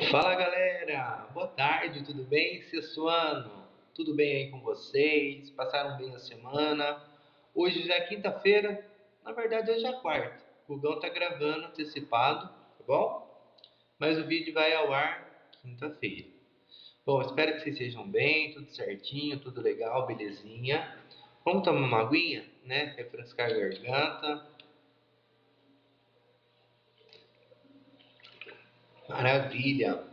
Fala galera, boa tarde, tudo bem? Sexto ano, tudo bem aí com vocês? Passaram bem a semana? Hoje já é quinta-feira, na verdade hoje é quarta. O Gugão tá gravando antecipado, tá bom? Mas o vídeo vai ao ar quinta-feira. Bom, espero que vocês sejam bem, tudo certinho, tudo legal, belezinha. Vamos tomar uma aguinha, né? Refrescar a garganta. Maravilha!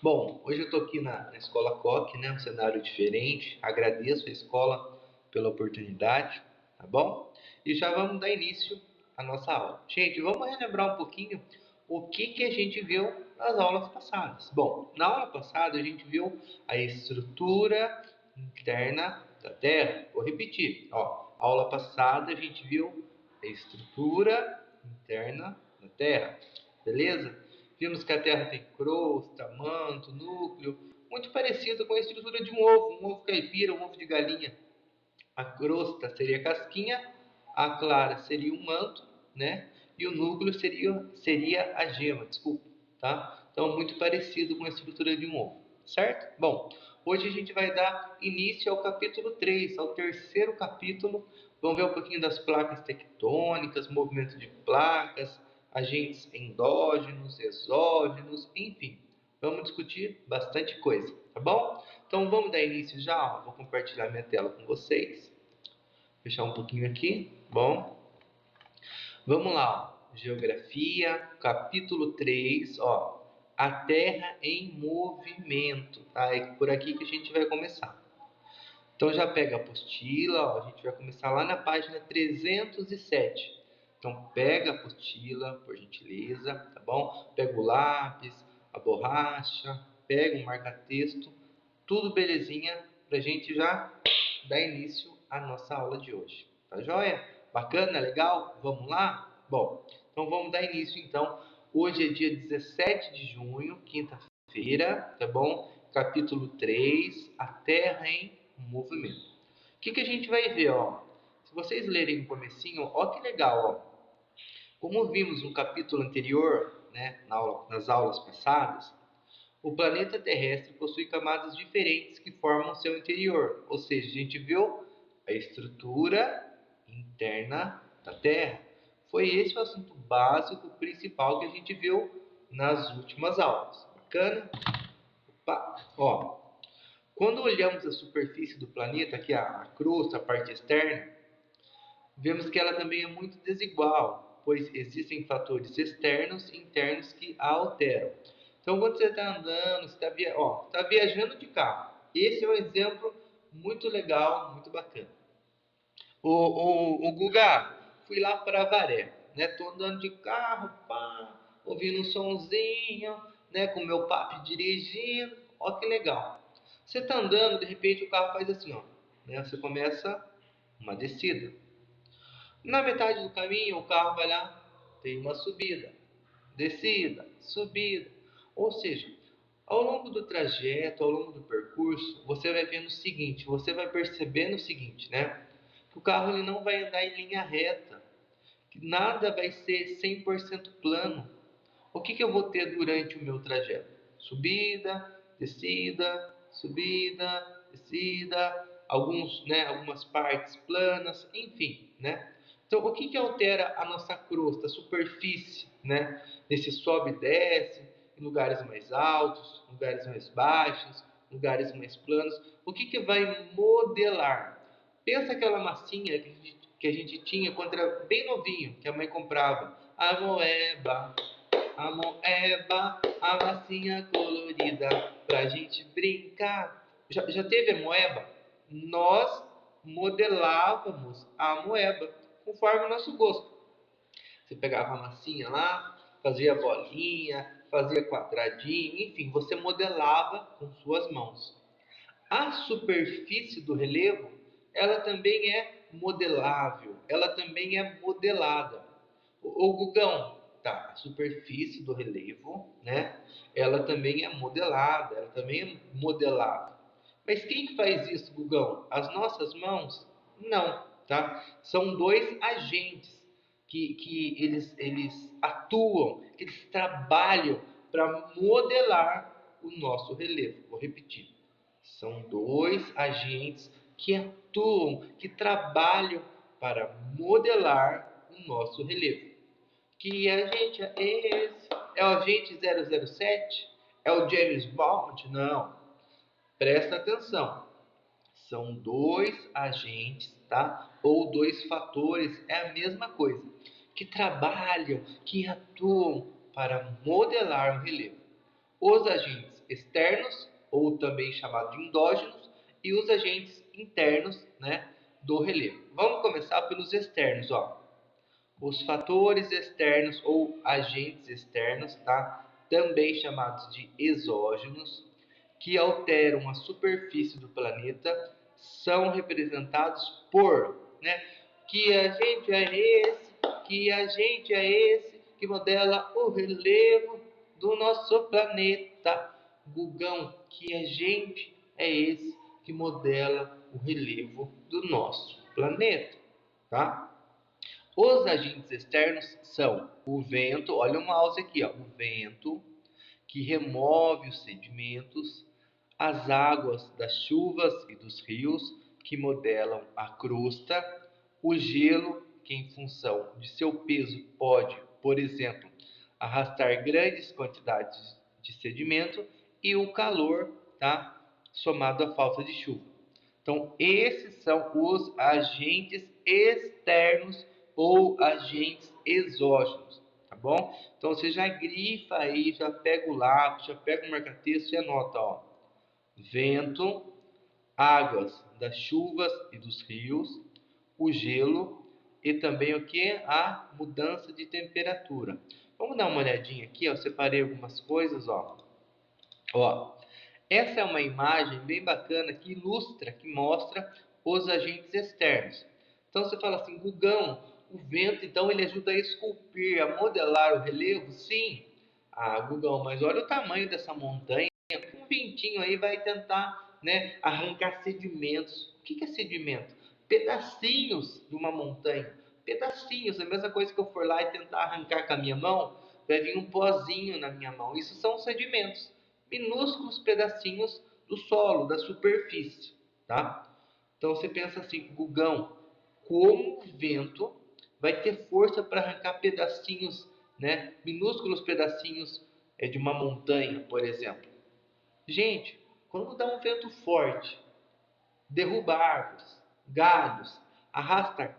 Bom, hoje eu estou aqui na Escola Coque, né? Um cenário diferente. Agradeço a escola pela oportunidade, tá bom? E já vamos dar início à nossa aula. Gente, vamos relembrar um pouquinho o que a gente viu nas aulas passadas. Bom, na aula passada a gente viu a estrutura interna da Terra. Vou repetir, ó. Aula passada a gente viu a estrutura interna da Terra, beleza? Vimos que a Terra tem crosta, manto, núcleo, muito parecido com a estrutura de um ovo caipira, um ovo de galinha. A crosta seria a casquinha, a clara seria o manto, né? E o núcleo seria a gema, desculpa, tá? Então, muito parecido com a estrutura de um ovo, certo? Bom, hoje a gente vai dar início ao capítulo 3, ao terceiro capítulo. Vamos ver um pouquinho das placas tectônicas, movimento de placas, agentes endógenos, exógenos, enfim. Vamos discutir bastante coisa, tá bom? Então vamos dar início já, vou compartilhar minha tela com vocês. Fechar um pouquinho aqui, bom. Vamos lá, ó. Geografia, capítulo 3, ó. A Terra em movimento, tá? É por aqui que a gente vai começar. Então já pega a apostila, ó, a gente vai começar lá na página 307. Então pega a apostila, por gentileza, tá bom? Pega o lápis, a borracha, pega um marca-texto, tudo belezinha pra gente já dar início à nossa aula de hoje. Tá joia? Bacana? Legal? Vamos lá? Bom, então vamos dar início então. Hoje é dia 17 de junho, quinta-feira, tá bom? Capítulo 3, a Terra em movimento. O que a gente vai ver, ó? Se vocês lerem o comecinho, ó que legal, ó. Como vimos no capítulo anterior, né, nas aulas passadas, o planeta terrestre possui camadas diferentes que formam seu interior, ou seja, a gente viu a estrutura interna da Terra. Foi esse o assunto básico principal que a gente viu nas últimas aulas. Bacana? Opa. Ó, quando olhamos a superfície do planeta, que é a crosta, a parte externa, vemos que ela também é muito desigual, pois existem fatores externos e internos que a alteram. Então, quando você está andando, você está viajando de carro. Esse é um exemplo muito legal, muito bacana. O Guga, fui lá para Avaré, né? Tô andando de carro, pá, ouvindo um sonzinho, né? Com meu papo dirigindo, ó que legal. Você tá andando, de repente o carro faz assim, ó, né? Você começa uma descida. Na metade do caminho, o carro vai lá, tem uma subida, descida, subida. Ou seja, ao longo do trajeto, ao longo do percurso, você vai vendo o seguinte, você vai percebendo o seguinte, né? Que o carro ele não vai andar em linha reta, que nada vai ser 100% plano. O que eu vou ter durante o meu trajeto? Subida, descida, subida, descida, algumas partes planas, enfim, né? Então, o que altera a nossa crosta, a superfície, né? Nesse sobe e desce, em lugares mais altos, lugares mais baixos, lugares mais planos. O que vai modelar? Pensa aquela massinha que a gente tinha quando era bem novinho, que a mãe comprava. A moeba, a moeba, a massinha colorida pra gente brincar. Já teve a moeba? Nós modelávamos a moeba conforme o nosso gosto. Você pegava a massinha lá, fazia bolinha, fazia quadradinho, enfim, você modelava com suas mãos. A superfície do relevo, ela também é modelável, ela também é modelada. O Gugão, tá, a superfície do relevo, né? Ela também é modelada, ela também é modelada. Mas quem que faz isso, Gugão? As nossas mãos? Não, tá? São dois agentes que eles atuam, que eles trabalham para modelar o nosso relevo. Vou repetir. São dois agentes que atuam, que trabalham para modelar o nosso relevo. Que agente é esse? É o agente 007? É o James Bond? Não. Presta atenção. São dois agentes, tá? Ou dois fatores, é a mesma coisa, que trabalham, que atuam para modelar o relevo. Os agentes externos, ou também chamados de endógenos, e os agentes internos, né, do relevo. Vamos começar pelos externos, ó. Os fatores externos ou agentes externos, tá? Também chamados de exógenos, que alteram a superfície do planeta, são representados por, né? Que agente é esse? Que agente é esse que modela o relevo do nosso planeta? Gugão, que agente é esse que modela o relevo do nosso planeta, tá? Os agentes externos são o vento, olha o mouse aqui, ó, o vento que remove os sedimentos, as águas das chuvas e dos rios que modelam a crosta, o gelo que em função de seu peso pode, por exemplo, arrastar grandes quantidades de sedimento e o calor, tá? Somado à falta de chuva. Então, esses são os agentes externos ou agentes exógenos, tá bom? Então, você já grifa aí, já pega o lápis, já pega o marca-texto e anota, ó. Vento, águas das chuvas e dos rios, o gelo e também o que? A mudança de temperatura. Vamos dar uma olhadinha aqui, ó. Eu separei algumas coisas, ó. Ó, essa é uma imagem bem bacana que ilustra, que mostra os agentes externos. Então você fala assim, Gugão, o vento então ele ajuda a esculpir, a modelar o relevo? Sim. Ah, Gugão, mas olha o tamanho dessa montanha. Um ventinho aí vai tentar, né, arrancar sedimentos. O que é sedimento? Pedacinhos de uma montanha. Pedacinhos, a mesma coisa que eu for lá e tentar arrancar com a minha mão, vai vir um pozinho na minha mão. Isso são sedimentos, minúsculos pedacinhos do solo, da superfície, tá? Então você pensa assim, Gugão, como o vento vai ter força para arrancar pedacinhos, né, minúsculos pedacinhos de uma montanha, por exemplo? Gente, quando dá um vento forte, derruba árvores, galhos, arrasta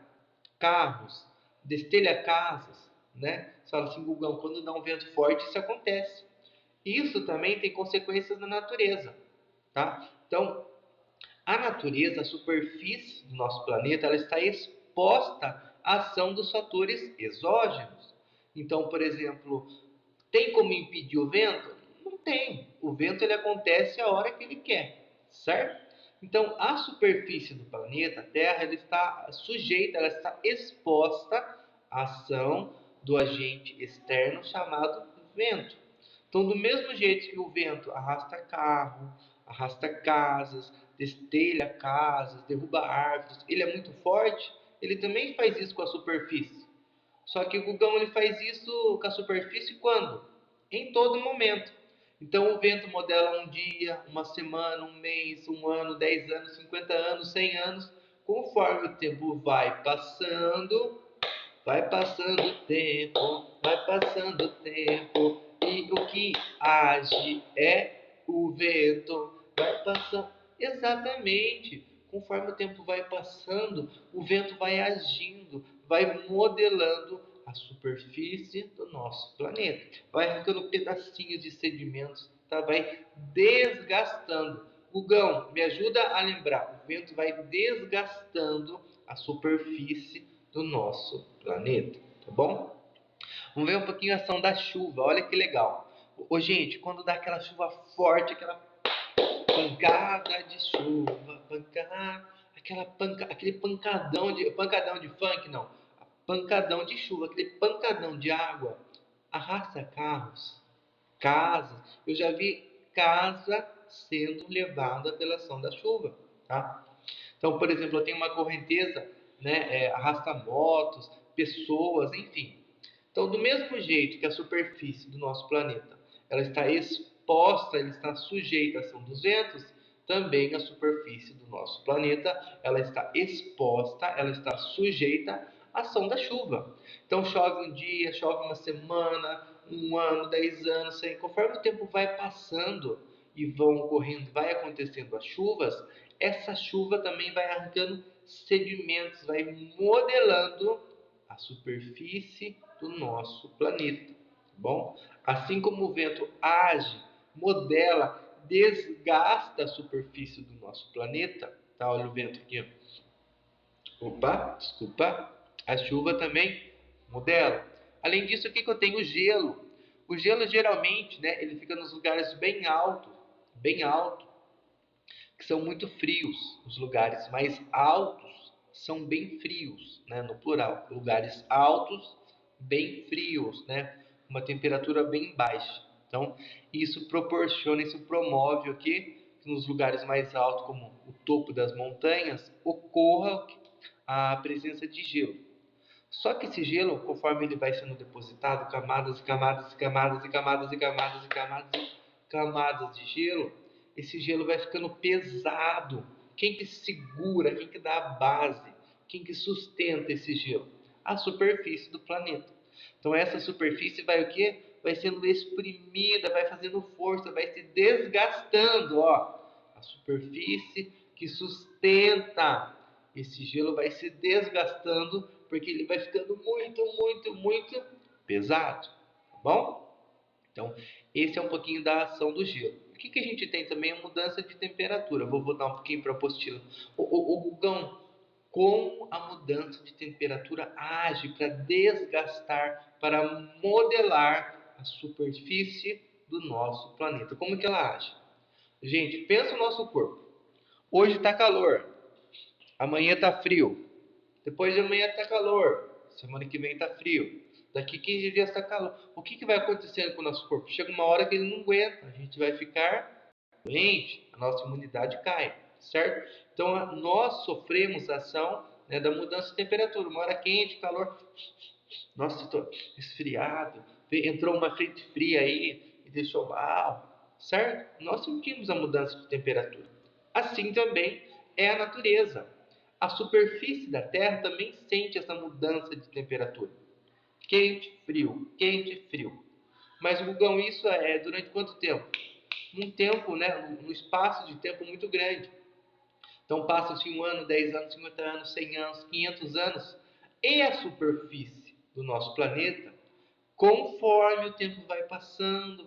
carros, destelha casas, né? Você fala assim, Gugão, quando dá um vento forte, isso acontece. Isso também tem consequências na natureza, tá? Então, a natureza, a superfície do nosso planeta, ela está exposta à ação dos fatores exógenos. Então, por exemplo, tem como impedir o vento? Não tem. O vento ele acontece a hora que ele quer, certo? Então, a superfície do planeta, a Terra, ela está sujeita, ela está exposta à ação do agente externo chamado vento. Então, do mesmo jeito que o vento arrasta carro, arrasta casas, destelha casas, derruba árvores, ele é muito forte, ele também faz isso com a superfície. Só que o Gugão ele faz isso com a superfície quando? Em todo momento. Então o vento modela um dia, uma semana, um mês, um ano, 10 anos, 50 anos, 100 anos. Conforme o tempo vai passando o tempo, vai passando o tempo. E o que age é o vento. Vai passando. Exatamente. Conforme o tempo vai passando, o vento vai agindo, vai modelando a superfície do nosso planeta. Vai arrancando pedacinhos de sedimentos, tá? Vai desgastando. Gugão, me ajuda a lembrar. O vento vai desgastando a superfície do nosso planeta, tá bom? Vamos ver um pouquinho a ação da chuva. Olha que legal. Ô, gente, quando dá aquela chuva forte, aquela pancada de chuva, aquele pancadão de funk, não, pancadão de chuva, aquele pancadão de água, arrasta carros, casas. Eu já vi casa sendo levada pela ação da chuva, tá? Então, por exemplo, eu tenho uma correnteza, né, arrasta motos, pessoas, enfim. Então, do mesmo jeito que a superfície do nosso planeta ela está exposta, ela está sujeita à ação dos ventos, também a superfície do nosso planeta, ela está exposta, ela está sujeita à ação da chuva. Então chove um dia, chove uma semana, um ano, 10 anos, 100. Conforme o tempo vai passando e vão ocorrendo, vai acontecendo as chuvas, essa chuva também vai arrancando sedimentos, vai modelando a superfície do nosso planeta, tá bom? Assim como o vento age, modela, desgasta a superfície do nosso planeta, tá? Olha o vento aqui, ó. Opa, desculpa. A chuva também modela. Além disso, o que eu tenho? O gelo. O gelo geralmente, né, ele fica nos lugares bem alto, que são muito frios. Os lugares mais altos são bem frios, né, no plural. Lugares altos, bem frios, né, uma temperatura bem baixa. Então, isso proporciona, isso promove o quê? Que nos lugares mais altos, como o topo das montanhas, ocorra a presença de gelo. Só que esse gelo, conforme ele vai sendo depositado, camadas e camadas e camadas e camadas e camadas e camadas e camadas de gelo, esse gelo vai ficando pesado. Quem que segura, quem que dá a base, quem que sustenta esse gelo? A superfície do planeta. Então essa superfície vai o quê? Vai sendo exprimida, vai fazendo força, vai se desgastando, ó. A superfície que sustenta esse gelo vai se desgastando porque ele vai ficando muito pesado, tá bom? Então, esse é um pouquinho da ação do gelo. O que a gente tem também? A mudança de temperatura. Vou voltar um pouquinho para a apostila. O Gugão, como a mudança de temperatura age para desgastar, para modelar a superfície do nosso planeta? Como que ela age? Gente, pensa no nosso corpo. Hoje está calor, amanhã está frio, depois de amanhã está calor, semana que vem está frio, daqui 15 dias está calor. O que vai acontecendo com o nosso corpo? Chega uma hora que ele não aguenta, a gente vai ficar doente, a nossa imunidade cai, certo? Então nós sofremos a ação, né, da mudança de temperatura, uma hora quente, calor, nossa, estou resfriado, entrou uma frente fria aí e deixou mal, certo? Nós sentimos a mudança de temperatura. Assim também é a natureza. A superfície da Terra também sente essa mudança de temperatura. Quente, frio. Mas, Gugão, isso é durante quanto tempo? Um tempo, né? Um espaço de tempo muito grande. Então passam-se 1 ano, 10 anos, 50 anos, 100 anos, 500 anos. E a superfície do nosso planeta, conforme o tempo vai passando,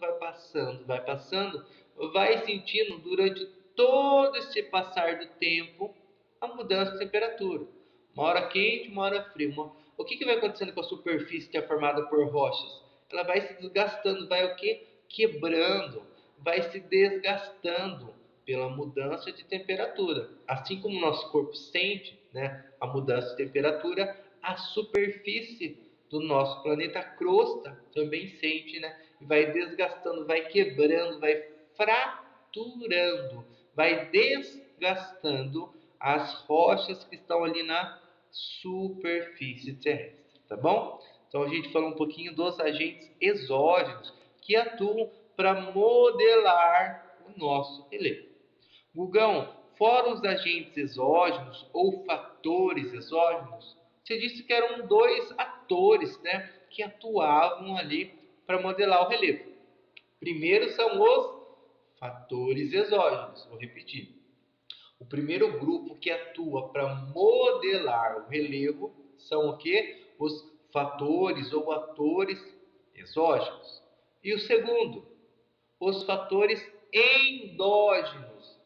vai sentindo durante todo esse passar do tempo a mudança de temperatura. Uma hora quente, uma hora fria. O que vai acontecendo com a superfície que é formada por rochas? Ela vai se desgastando, vai o quê? Quebrando, vai se desgastando pela mudança de temperatura. Assim como o nosso corpo sente, né, a mudança de temperatura, a superfície do nosso planeta, a crosta, também sente, né? E vai desgastando, vai quebrando, vai fraturando, vai desgastando as rochas que estão ali na superfície terrestre, tá bom? Então a gente falou um pouquinho dos agentes exógenos que atuam para modelar o nosso relevo. Gugão, fora os agentes exógenos ou fatores exógenos, você disse que eram 2 atores, né, que atuavam ali para modelar o relevo. Primeiro são os fatores exógenos. Vou repetir. O primeiro grupo que atua para modelar o relevo são o quê? Os fatores ou atores exógenos. E o segundo, os fatores endógenos.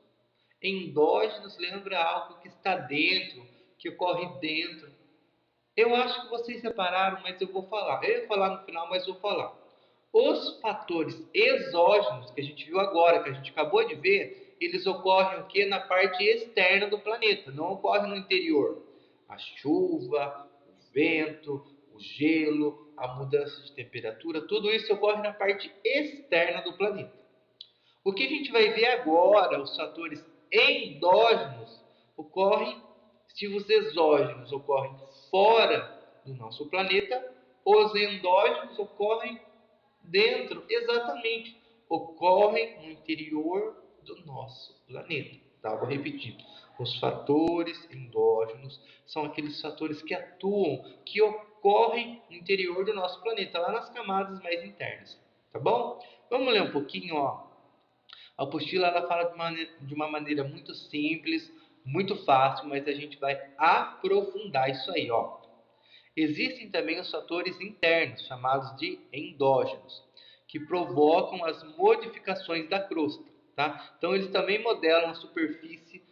Endógenos lembra algo que está dentro, que ocorre dentro. Eu acho que vocês separaram, mas eu vou falar. Eu ia falar no final, mas vou falar. Os fatores exógenos que a gente viu agora, que a gente acabou de ver, eles ocorrem o quê? Na parte externa do planeta, não ocorrem no interior. A chuva, o vento, o gelo, a mudança de temperatura, tudo isso ocorre na parte externa do planeta. O que a gente vai ver agora, os fatores endógenos, ocorrem se os exógenos ocorrem fora do nosso planeta, os endógenos ocorrem dentro, exatamente. ocorrem no interior do nosso planeta. Tá? Vou repetir. Os fatores endógenos são aqueles fatores que atuam, que ocorrem no interior do nosso planeta, lá nas camadas mais internas. Tá bom? Vamos ler um pouquinho, ó. A apostila ela fala de uma maneira muito simples, muito fácil, mas a gente vai aprofundar isso aí, ó. Existem também os fatores internos, chamados de endógenos, que provocam as modificações da crosta, tá? Então, eles também modelam a superfície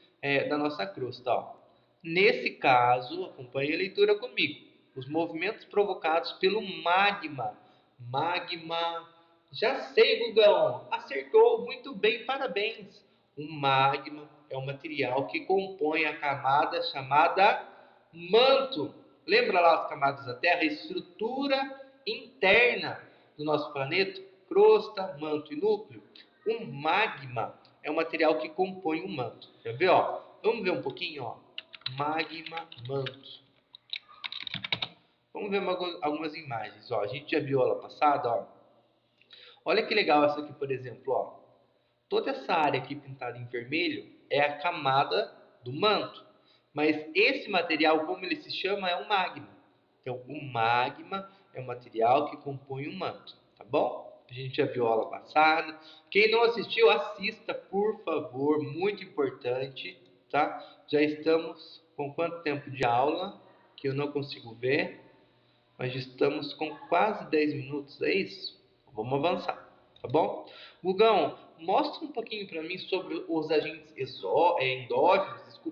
da nossa crosta, ó. Nesse caso, acompanhe a leitura comigo. Os movimentos provocados pelo magma. Magma. Já sei, Gugão. Acertou muito bem, parabéns. O magma é um material que compõe a camada chamada manto. Lembra lá as camadas da Terra? A estrutura interna do nosso planeta? Crosta, manto e núcleo. O magma é o material que compõe o manto. Quer ver? Ó? Vamos ver um pouquinho. Ó. Magma, manto. Vamos ver algumas imagens. Ó. A gente já viu aula passada. Ó. Olha que legal essa aqui, por exemplo. Ó. Toda essa área aqui pintada em vermelho é a camada do manto. Mas esse material, como ele se chama, é um magma. Então, o magma é o material que compõe o manto, tá bom? A gente já viu a aula passada. Quem não assistiu, assista, por favor, muito importante, tá? Já estamos com quanto tempo de aula? Que eu não consigo ver, mas estamos com quase 10 minutos, é isso? Vamos avançar, tá bom? Gugão, mostra um pouquinho para mim sobre os agentes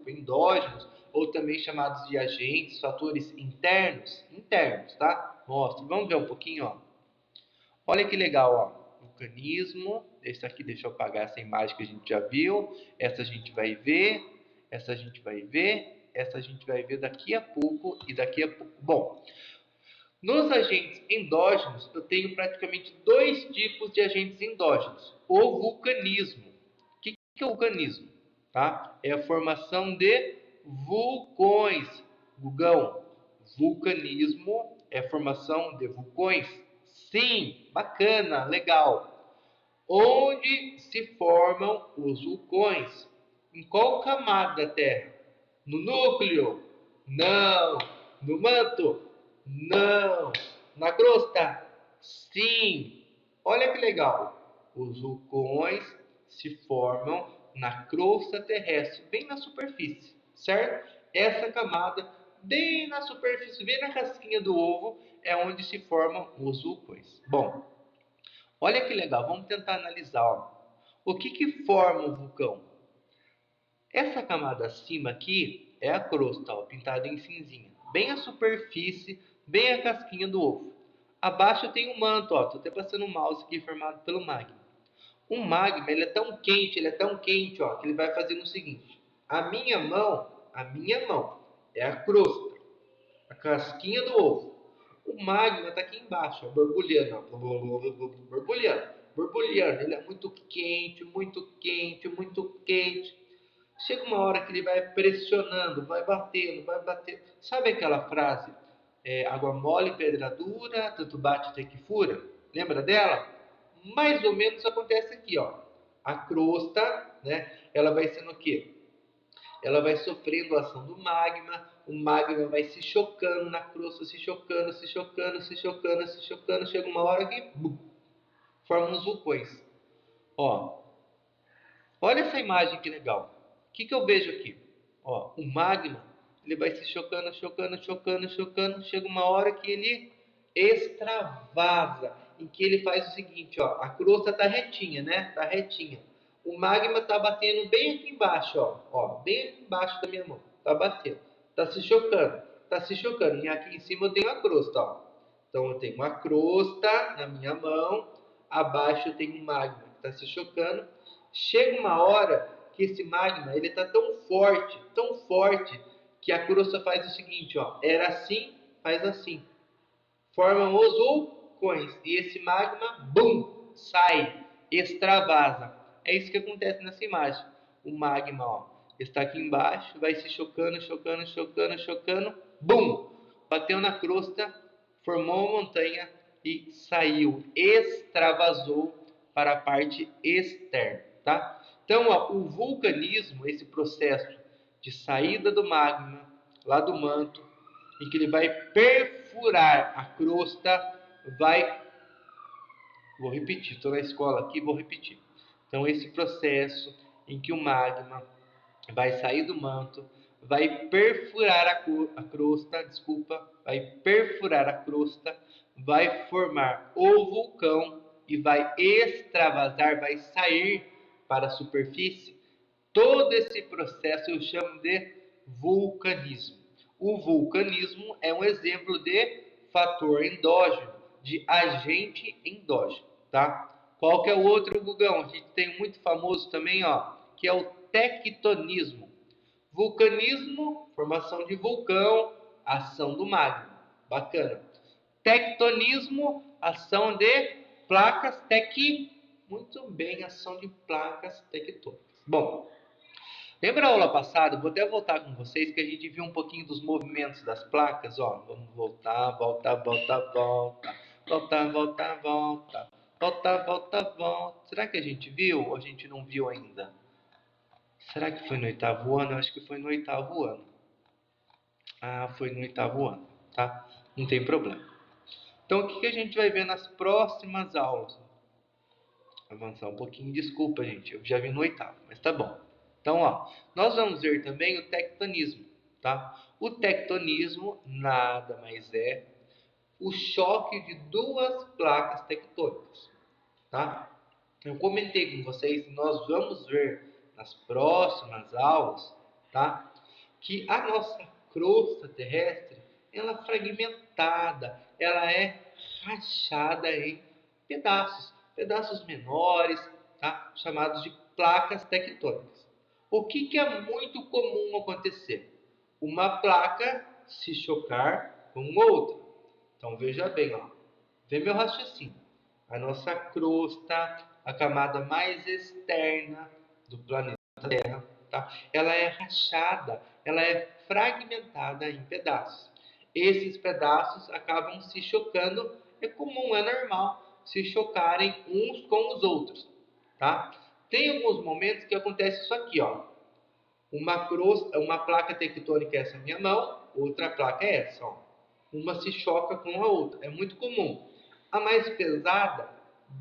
endógenos, ou também chamados de agentes, fatores internos, tá? Mostra, vamos ver um pouquinho, ó. Olha que legal, ó. Vulcanismo, esse aqui, deixa eu apagar essa imagem que a gente já viu. Essa a gente vai ver, essa a gente vai ver, essa a gente vai ver daqui a pouco e daqui a pouco. Bom, nos agentes endógenos, eu tenho praticamente dois tipos de agentes endógenos. O vulcanismo. O que é o vulcanismo? Tá? É a formação de vulcões. Gugão, vulcanismo é a formação de vulcões? Sim, bacana, legal. Onde se formam os vulcões? Em qual camada da Terra? No núcleo? Não. No manto? Não. Na crosta? Sim. Olha que legal. Os vulcões se formam na crosta terrestre, bem na superfície, certo? Essa camada, bem na superfície, bem na casquinha do ovo, é onde se formam os vulcões. Bom, olha que legal, vamos tentar analisar. Ó. O que forma o vulcão? Essa camada acima aqui é a crosta, ó, pintada em cinzinha. Bem a superfície, bem a casquinha do ovo. Abaixo tem o manto, ó, tô até passando o mouse aqui formado pelo magma. O magma, ele é tão quente, ó, que ele vai fazendo o seguinte. A minha mão é a crosta, a casquinha do ovo. O magma está aqui embaixo, ó, borbulhando, ó, borbulhando. Ele é muito quente, muito quente, muito quente. Chega uma hora que ele vai pressionando, vai batendo, vai batendo. Sabe aquela frase? Água mole, pedra dura, tanto bate até que fura. Lembra dela? Mais ou menos acontece aqui, ó. A crosta, né? Ela vai sendo o quê? Ela vai sofrendo a ação do magma, o magma vai se chocando na crosta, se chocando, se chocando, se chocando, se chocando, chega uma hora que forma uns vulcões. Ó, olha essa imagem que legal. O que eu vejo aqui? Ó, o magma, ele vai se chocando, chocando, chocando, chocando, chega uma hora que ele extravasa, em que ele faz o seguinte, ó, a crosta tá retinha, né? Tá retinha. O magma tá batendo bem aqui embaixo, ó, bem aqui embaixo da minha mão. Tá batendo. Tá se chocando. Tá se chocando. E aqui em cima eu tenho a crosta, ó. Então eu tenho uma crosta na minha mão, abaixo eu tenho um magma que está se chocando. Chega uma hora que esse magma ele está tão forte, que a crosta faz o seguinte, ó, era assim, faz assim. Formam os vulcões e esse magma, bum, sai, extravasa. É isso que acontece nessa imagem. O magma, ó, está aqui embaixo, vai se chocando, chocando, chocando, chocando, bum, bateu na crosta, formou uma montanha e saiu, extravasou para a parte externa, tá? Então, ó, o vulcanismo, esse processo de saída do magma lá do manto, em que ele vai perfurar a crosta, vou repetir, estou na escola aqui, vou repetir. Então, esse processo em que o magma vai sair do manto, vai perfurar a crosta, vai perfurar a crosta, vai formar o vulcão e vai extravasar, vai sair para a superfície. Todo esse processo eu chamo de vulcanismo. O vulcanismo é um exemplo de fator endógeno, de agente endógeno, tá? Qual que é o outro, Gugão? A gente tem um muito famoso também, ó, que é o tectonismo. Vulcanismo, formação de vulcão, ação do magma. Bacana. Tectonismo, ação de placas muito bem, ação de placas tectônicas. Bom, lembra a aula passada? Vou até voltar com vocês que a gente viu um pouquinho dos movimentos das placas, ó. Vamos voltar, volta, volta, volta. Volta, volta, volta. Volta, volta, volta. Será que a gente viu ou a gente não viu ainda? Será que foi no oitavo ano? Eu acho que foi no oitavo ano. Ah, foi no oitavo ano, tá? Não tem problema. Então, o que a gente vai ver nas próximas aulas? Avançar um pouquinho, desculpa, gente. Eu já vi no oitavo, mas tá bom. Então, ó, nós vamos ver também o tectonismo, tá? O tectonismo nada mais é o choque de duas placas tectônicas, tá? Eu comentei com vocês, nós vamos ver nas próximas aulas, tá? Que a nossa crosta terrestre, ela é fragmentada, ela é rachada em pedaços menores, tá? Chamados de placas tectônicas. O que é muito comum acontecer? Uma placa se chocar com outra. Então veja bem, ó. Vê meu raciocínio. A nossa crosta, a camada mais externa do planeta Terra, tá? Ela é rachada, ela é fragmentada em pedaços. Esses pedaços acabam se chocando, é comum, é normal se chocarem uns com os outros, tá? Tem alguns momentos que acontece isso aqui, ó. Uma placa tectônica é essa minha mão, outra placa é essa, ó. Uma se choca com a outra, é muito comum. A mais pesada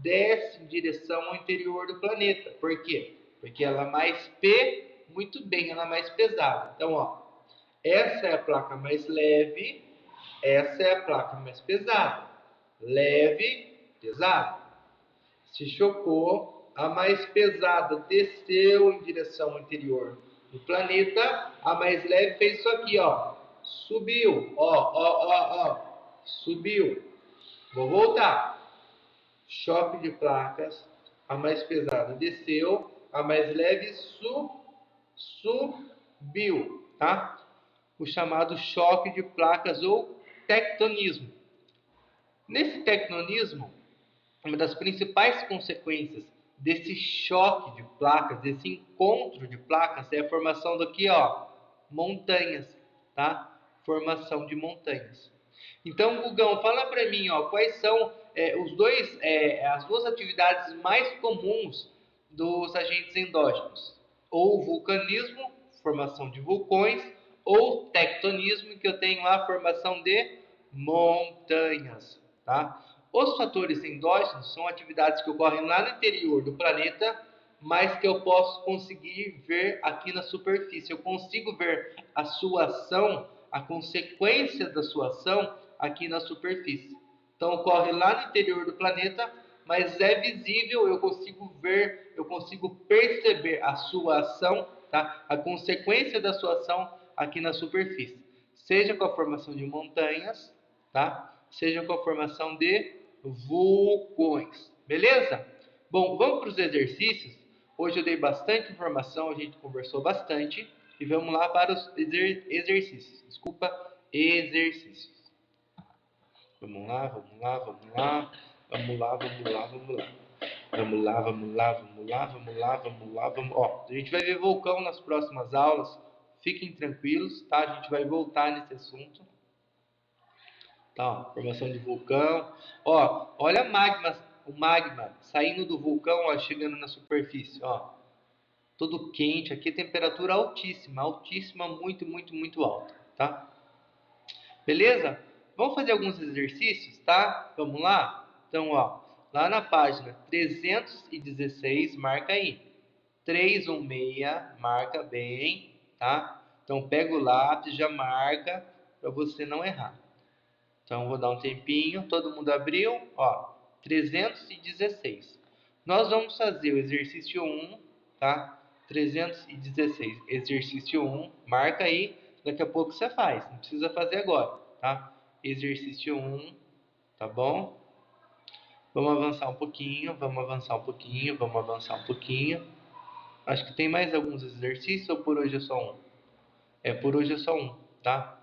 desce em direção ao interior do planeta. Por quê? Porque ela é mais muito bem, ela é mais pesada. Então, ó, essa é a placa mais leve, essa é a placa mais pesada. Leve, pesada. Se chocou, a mais pesada desceu em direção ao interior do planeta, a mais leve fez isso aqui, ó. Subiu, ó, subiu. Vou voltar. Choque de placas, a mais pesada desceu, a mais leve subiu, tá? O chamado choque de placas ou tectonismo. Nesse tectonismo, uma das principais consequências desse choque de placas, desse encontro de placas, é a formação daqui, ó, montanhas, tá? Formação de montanhas. Então, Gugão, fala para mim, ó, quais são as duas atividades mais comuns dos agentes endógenos? Ou vulcanismo, formação de vulcões, ou tectonismo, que eu tenho a formação de montanhas, tá? Os fatores endógenos são atividades que ocorrem lá no interior do planeta, mas que eu posso conseguir ver aqui na superfície. Eu consigo ver a sua ação, a consequência da sua ação aqui na superfície. Então ocorre lá no interior do planeta, mas é visível, eu consigo ver, eu consigo perceber a sua ação, tá? A consequência da sua ação aqui na superfície. Seja com a formação de montanhas, tá? Seja com a formação de vulcões. Beleza? Bom, vamos para os exercícios. Hoje eu dei bastante informação, a gente conversou bastante. E vamos lá para os exercícios. Desculpa, exercícios. Vamos lá, vamos lá, vamos lá. Vamos lá, vamos lá, vamos lá. Vamos lá, vamos lá, vamos lá, vamos lá, vamos lá, vamos. Ó, a gente vai ver vulcão nas próximas aulas. Fiquem tranquilos, tá? A gente vai voltar nesse assunto. Tá, ó, formação de vulcão. Ó, olha magmas o magma saindo do vulcão, ó, chegando na superfície, ó. Tudo quente, aqui temperatura altíssima, altíssima, muito, muito, muito alta, tá? Beleza? Vamos fazer alguns exercícios, tá? Vamos lá? Então, ó, lá na página 316, marca aí. 316, marca bem, tá? Então, pega o lápis, já marca, para você não errar. Então, vou dar um tempinho, todo mundo abriu, ó, 316. Nós vamos fazer o exercício 1, tá? 316, exercício 1, marca aí, daqui a pouco você faz, não precisa fazer agora, tá? Exercício 1, tá bom? Vamos avançar um pouquinho, vamos avançar um pouquinho, vamos avançar um pouquinho. Acho que tem mais alguns exercícios ou por hoje é só um? Por hoje é só um, tá?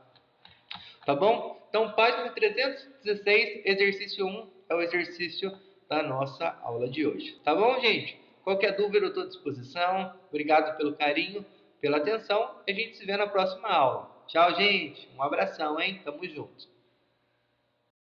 Tá bom? Então, página 316, exercício 1 é o exercício da nossa aula de hoje. Tá bom, gente? Qualquer dúvida, eu estou à disposição. Obrigado pelo carinho, pela atenção. E a gente se vê na próxima aula. Tchau, gente. Um abração, hein? Tamo junto.